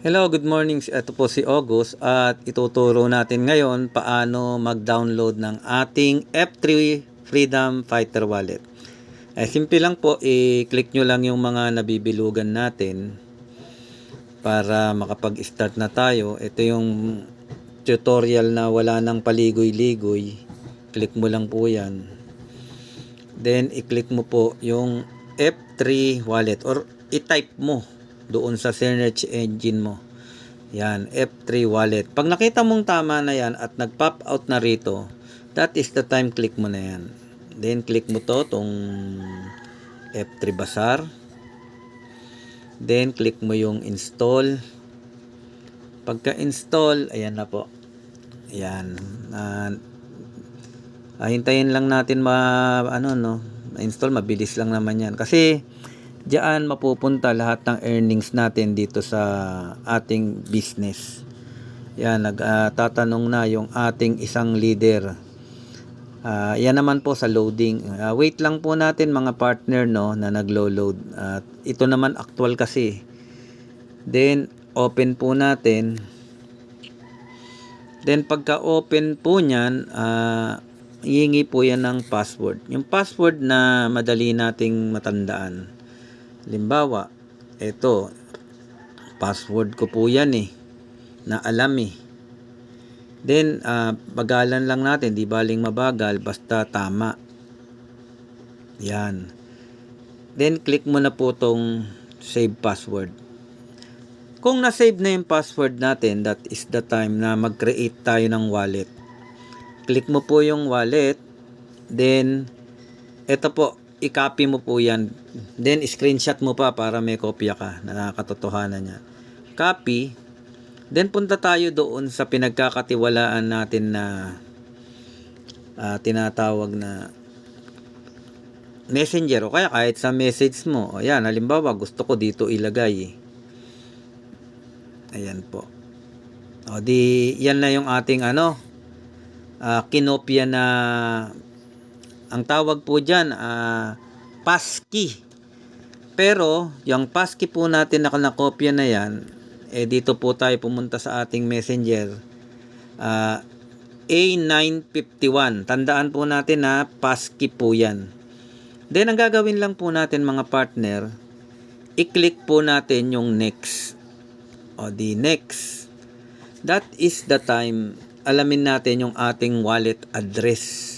Hello, good morning. Ito po si August at ituturo natin ngayon paano mag-download ng ating F3 Freedom Fighter Wallet. Simple lang po, i-click nyo lang yung mga nabibilugan natin para makapag-start na tayo. Ito yung tutorial na wala nang paligoy-ligoy. Click mo lang po yan. Then, i-click mo po yung F3 Wallet or i-type mo doon sa search engine mo. Yan, F3 wallet. Pag nakita mong tama na yan at nag-pop out na rito, that is the time click mo na yan. Then click mo to, tong F3 Bazaar. Then click mo yung install. Pagka-install, ayan na po. Ayan. Hintayin lang natin ma-install. Mabilis lang naman yan. Kasi diyan mapupunta lahat ng earnings natin dito sa ating business. Yan, nagtatanong na yung ating isang leader. Yan naman po sa loading. Wait lang po natin mga partner na naglo-load. Ito naman actual kasi. Then open po natin. Then pagka open po niyan, hihingi po yan ng password. Yung password na madali nating matandaan. Halimbawa, ito, password ko po yan na alam Then, bagalan lang natin, di baling mabagal, basta tama. Yan. Then, click mo na po tong save password. Kung na-save na yung password natin, that is the time na mag-create tayo ng wallet. Click mo po yung wallet, then, ito po, i-copy mo po yan. Then, screenshot mo pa para may kopya ka na nakakatotohanan niya. Copy. Then, punta tayo doon sa pinagkakatiwalaan natin na tinatawag na messenger o kaya kahit sa message mo. Ayan, halimbawa, gusto ko dito ilagay. Ayan po. O, yan na yung ating kinopya na ang tawag po dyan, passkey. Pero, yung passkey po natin na nakopya na yan, dito po tayo pumunta sa ating messenger. A951. Tandaan po natin na passkey po yan. Then, ang gagawin lang po natin mga partner, i-click po natin yung next. O, di next. That is the time, alamin natin yung ating wallet address.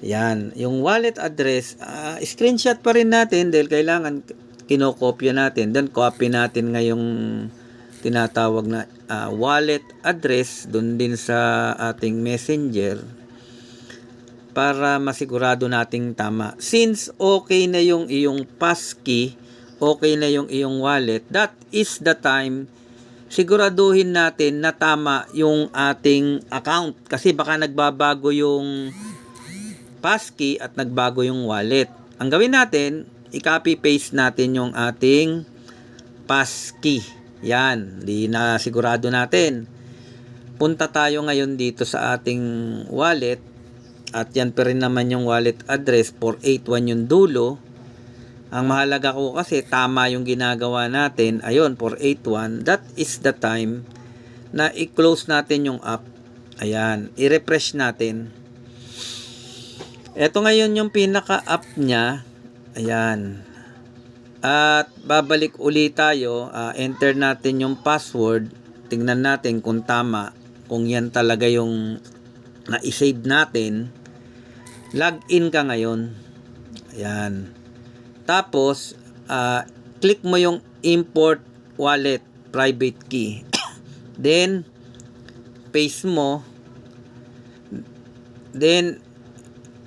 Yan, yung wallet address, screenshot pa rin natin dahil kailangan kinokopya natin. Then copy natin ngayong tinatawag na wallet address doon din sa ating messenger para masigurado nating tama. Since okay na yung iyong passkey, okay na yung iyong wallet, that is the time siguraduhin natin na tama yung ating account. Kasi baka nagbabago yung passkey at nagbago yung wallet. Ang gawin natin, i-copy paste natin yung ating passkey. Yan, di na sigurado natin. Punta tayo ngayon dito sa ating wallet at yan pa rin naman yung wallet address 481 yung dulo. Ang mahalaga ko kasi tama yung ginagawa natin. Ayun, 481. That is the time na i-close natin yung app. Ayan, i-refresh natin. Ito ngayon yung pinaka-app niya. Ayan. At babalik ulit tayo. Enter natin yung password. Tingnan natin kung tama. Kung yan talaga yung na-save natin. Login ka ngayon. Ayan. Tapos, click mo yung import wallet private key. Then, paste mo. Then,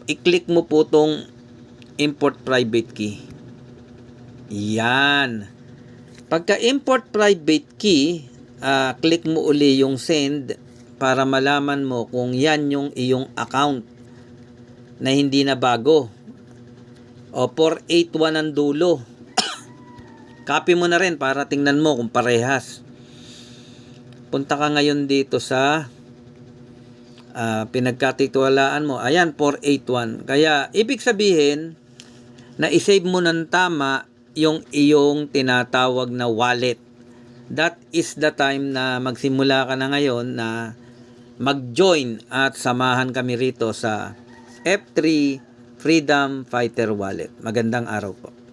i-click mo po tong import private key. Yan. Pagka import private key, click mo uli yung send para malaman mo kung yan yung iyong account na hindi na bago. O 481 ang dulo. Copy mo na rin para tingnan mo kung parehas. Punta ka ngayon dito sa pinagkatitiwalaan mo. Ayan, 481. Kaya, ibig sabihin, na isave mo ng tama yung iyong tinatawag na wallet. that is the time na magsimula ka na ngayon na mag-join at samahan kami rito sa F3 Freedom Fighter Wallet. Magandang araw po.